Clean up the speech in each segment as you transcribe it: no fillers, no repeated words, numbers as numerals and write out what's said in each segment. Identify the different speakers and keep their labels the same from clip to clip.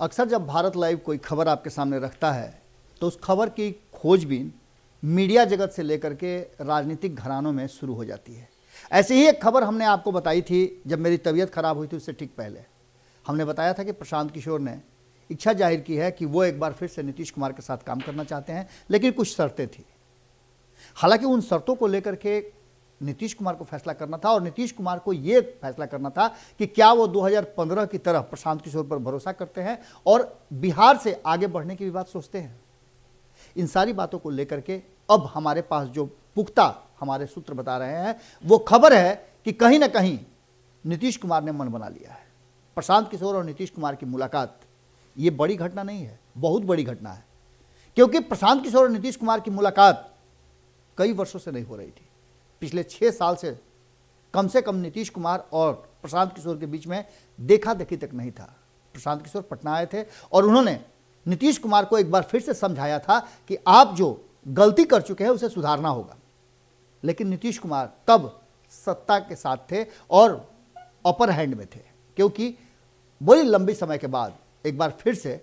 Speaker 1: अक्सर जब भारत लाइव कोई खबर आपके सामने रखता है तो उस खबर की खोजबीन मीडिया जगत से लेकर के राजनीतिक घरानों में शुरू हो जाती है। ऐसे ही एक खबर हमने आपको बताई थी जब मेरी तबीयत खराब हुई थी, उससे ठीक पहले हमने बताया था कि प्रशांत किशोर ने इच्छा जाहिर की है कि वो एक बार फिर से नीतीश कुमार के साथ काम करना चाहते हैं, लेकिन कुछ शर्तें थी। हालांकि उन शर्तों को लेकर के नीतीश कुमार को फैसला करना था और नीतीश कुमार को ये फैसला करना था कि क्या वो 2015 की तरह प्रशांत किशोर पर भरोसा करते हैं और बिहार से आगे बढ़ने की भी बात सोचते हैं। इन सारी बातों को लेकर के अब हमारे पास जो पुख्ता हमारे सूत्र बता रहे हैं वो खबर है कि कहीं ना कहीं नीतीश कुमार ने मन बना लिया है। प्रशांत किशोर और नीतीश कुमार की मुलाकात ये बड़ी घटना नहीं है, बहुत बड़ी घटना है, क्योंकि प्रशांत किशोर और नीतीश कुमार की मुलाकात कई वर्षों से नहीं हो रही थी। पिछले 6 साल से कम नीतीश कुमार और प्रशांत किशोर के बीच में देखा देखी तक नहीं था। प्रशांत किशोर पटना आए थे और उन्होंने नीतीश कुमार को एक बार फिर से समझाया था कि आप जो गलती कर चुके हैं उसे सुधारना होगा। लेकिन नीतीश कुमार तब सत्ता के साथ थे और अपर हैंड में थे, क्योंकि बड़ी लंबी समय के बाद एक बार फिर से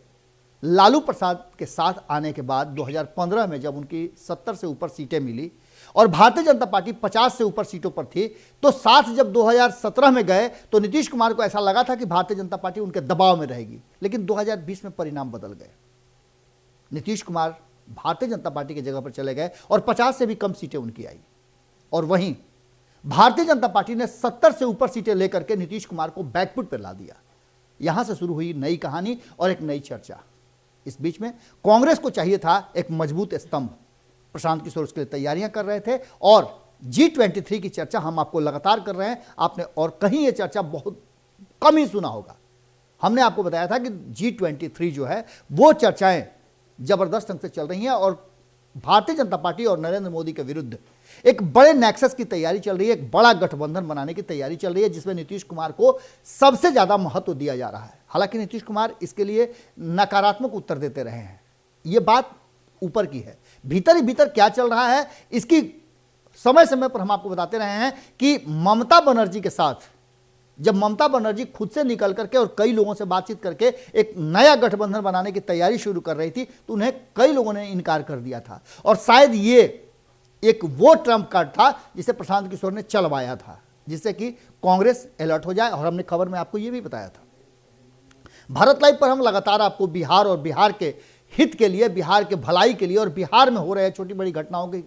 Speaker 1: लालू प्रसाद के साथ आने के बाद 2015 में जब उनकी 70 से ऊपर सीटें मिली और भारतीय जनता पार्टी 50 से ऊपर सीटों पर थी, तो साथ जब 2017 में गए तो नीतीश कुमार को ऐसा लगा था कि भारतीय जनता पार्टी उनके दबाव में रहेगी। लेकिन 2020 में परिणाम बदल गए। नीतीश कुमार भारतीय जनता पार्टी की जगह पर चले गए और 50 से भी कम सीटें उनकी आई, और वहीं भारतीय जनता पार्टी ने 70 से ऊपर सीटें लेकर के नीतीश कुमार को बैकफुट पर ला दिया। यहां से शुरू हुई नई कहानी और एक नई चर्चा। इस बीच में कांग्रेस को चाहिए था एक मजबूत स्तंभ। प्रशांत किशोर उसके लिए तैयारियां कर रहे थे और G23 की चर्चा हम आपको लगातार कर रहे हैं। आपने और कहीं ये चर्चा बहुत कम ही सुना होगा। हमने आपको बताया था कि G23 जो है वो चर्चाएं जबरदस्त ढंग से चल रही हैं और भारतीय जनता पार्टी और नरेंद्र मोदी के विरुद्ध एक बड़े नेक्सस की तैयारी चल रही है, एक बड़ा गठबंधन बनाने की तैयारी चल रही है, जिसमें नीतीश कुमार को सबसे ज्यादा महत्व दिया जा रहा है। हालांकि नीतीश कुमार इसके लिए नकारात्मक उत्तर देते रहे हैं। ये बात ऊपर की है, भीतर ही भीतर क्या चल रहा है इसकी समय समय पर हम आपको बताते रहे हैं कि ममता बनर्जी के साथ जब ममता बनर्जी खुद से निकल करके और कई लोगों से बातचीत करके एक नया गठबंधन बनाने की तैयारी शुरू कर रही थी, तो उन्हें कई लोगों ने इनकार कर दिया था। और शायद ये एक वो ट्रम्प कार्ड था जिसे प्रशांत किशोर ने चलवाया था, जिससे कि कांग्रेस अलर्ट हो जाए। और हमने खबर में आपको ये भी बताया था। भारत लाइव पर हम लगातार आपको बिहार और बिहार के हित के लिए, बिहार के भलाई के लिए और बिहार में हो रहे छोटी बड़ी घटनाओं की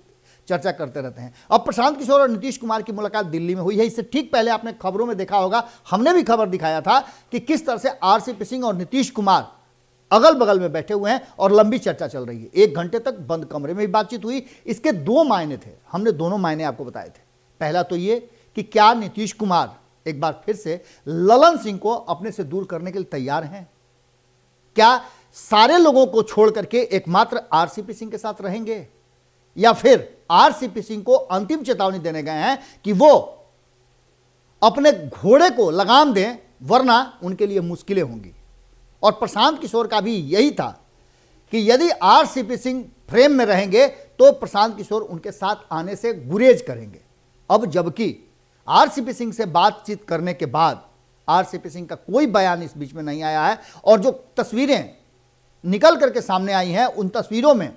Speaker 1: चर्चा करते रहते हैं। अब प्रशांत किशोर और नीतीश कुमार की मुलाकात दिल्ली में हुई है। इससे ठीक पहले आपने खबरों में देखा होगा, हमने भी खबर दिखाया था कि किस तरह से RCP सिंह और नीतीश कुमार अगल बगल में बैठे हुए हैं और लंबी चर्चा चल रही है। 1 घंटे तक बंद कमरे में भी बातचीत हुई। इसके 2 मायने थे, हमने दोनों मायने आपको बताए थे। पहला तो ये कि क्या नीतीश कुमार एक बार फिर से ललन सिंह को अपने से दूर करने के लिए तैयार हैं? क्या सारे लोगों को छोड़ करके एकमात्र RCP सिंह के साथ रहेंगे, या फिर RCP सिंह को अंतिम चेतावनी देने गए हैं कि वो अपने घोड़े को लगाम दें वरना उनके लिए मुश्किलें होंगी? और प्रशांत किशोर का भी यही था कि यदि RCP सिंह फ्रेम में रहेंगे तो प्रशांत किशोर उनके साथ आने से गुरेज करेंगे। अब जबकि RCP सिंह से बातचीत करने के बाद RCP सिंह का कोई बयान इस बीच में नहीं आया है, और जो तस्वीरें निकल करके सामने आई हैं उन तस्वीरों में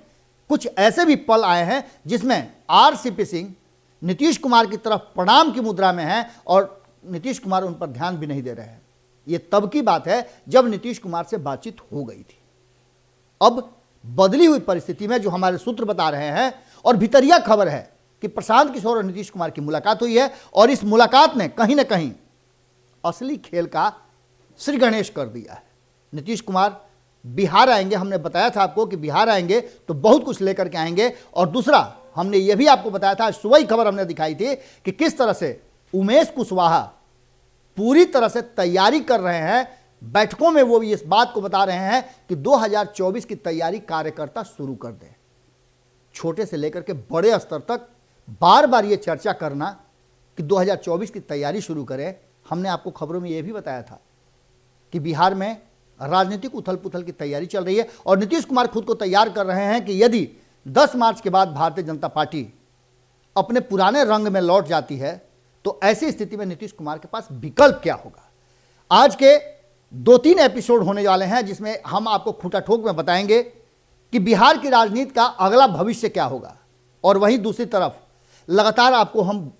Speaker 1: कुछ ऐसे भी पल आए हैं जिसमें RCP सिंह नीतीश कुमार की तरफ प्रणाम की मुद्रा में है और नीतीश कुमार उन पर ध्यान भी नहीं दे रहे हैं। यह तब की बात है जब नीतीश कुमार से बातचीत हो गई थी। अब बदली हुई परिस्थिति में जो हमारे सूत्र बता रहे हैं और भितरिया खबर है कि प्रशांत किशोर और नीतीश कुमार की मुलाकात हुई है और इस मुलाकात ने कहीं ना कहीं असली खेल का श्री गणेश कर दिया है। नीतीश कुमार बिहार आएंगे, हमने बताया था आपको कि बिहार आएंगे तो बहुत कुछ लेकर के आएंगे। और दूसरा हमने यह भी आपको बताया था, सुबह ही खबर हमने दिखाई थी कि किस तरह से उमेश कुशवाहा पूरी तरह से तैयारी कर रहे हैं। बैठकों में वो भी इस बात को बता रहे हैं कि 2024 की तैयारी कार्यकर्ता शुरू कर दें। छोटे से लेकर के बड़े स्तर तक बार बार ये चर्चा करना कि 2024 की तैयारी शुरू करें। हमने आपको खबरों में यह भी बताया था कि बिहार में राजनीतिक उथल पुथल की तैयारी चल रही है और नीतीश कुमार खुद को तैयार कर रहे हैं कि यदि 10 मार्च के बाद भारतीय जनता पार्टी अपने पुराने रंग में लौट जाती है तो ऐसी स्थिति में नीतीश कुमार के पास विकल्प क्या होगा। आज के 2-3 एपिसोड होने वाले हैं जिसमें हम आपको खूंटा ठोक में बताएंगे कि बिहार की राजनीति का अगला भविष्य क्या होगा। और वहीं दूसरी तरफ लगातार आपको हम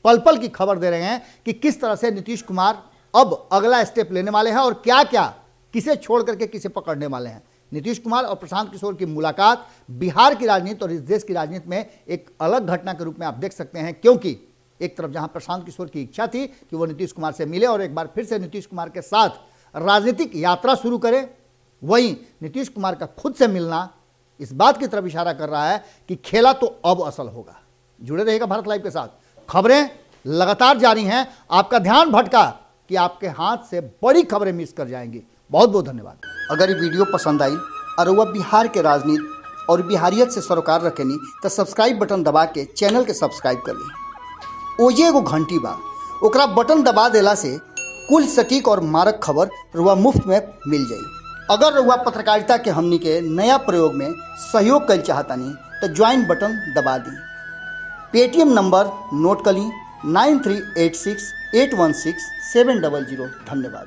Speaker 1: पल पल की खबर दे रहे हैं कि किस तरह से नीतीश कुमार अब अगला स्टेप लेने वाले हैं और क्या क्या किसे छोड़ करके किसे पकड़ने वाले हैं। नीतीश कुमार और प्रशांत किशोर की मुलाकात बिहार की राजनीति और इस देश की राजनीति में एक अलग घटना के रूप में आप देख सकते हैं, क्योंकि एक तरफ जहां प्रशांत किशोर की इच्छा थी कि वो नीतीश कुमार से मिले और एक बार फिर से नीतीश कुमार के साथ राजनीतिक यात्रा शुरू करे, वहीं नीतीश कुमार का खुद से मिलना इस बात की तरफ इशारा कर रहा है कि खेला तो अब असल होगा। जुड़े रहिएगा भारत लाइव के साथ, खबरें लगातार जारी हैं। आपका ध्यान भटका कि आपके हाथ से बड़ी खबरें मिस कर जाएंगी। बहुत बहुत धन्यवाद। अगर ये वीडियो पसंद आई और वह बिहार के राजनीति और बिहारियत से सरोकार रखेनी तो सब्सक्राइब बटन दबा के चैनल के सब्सक्राइब कर ली। ओजे एगो घंटी बा, ओकरा बटन दबा देला से कुल सटीक और मारक खबर रुआ मुफ्त में मिल जाई। अगर रुआ पत्रकारिता के हमनी के नया प्रयोग में सहयोग कर चाहतानी तो ज्वाइन बटन दबा दी। पेटीएम नंबर नोट कर ली 9386816700। धन्यवाद।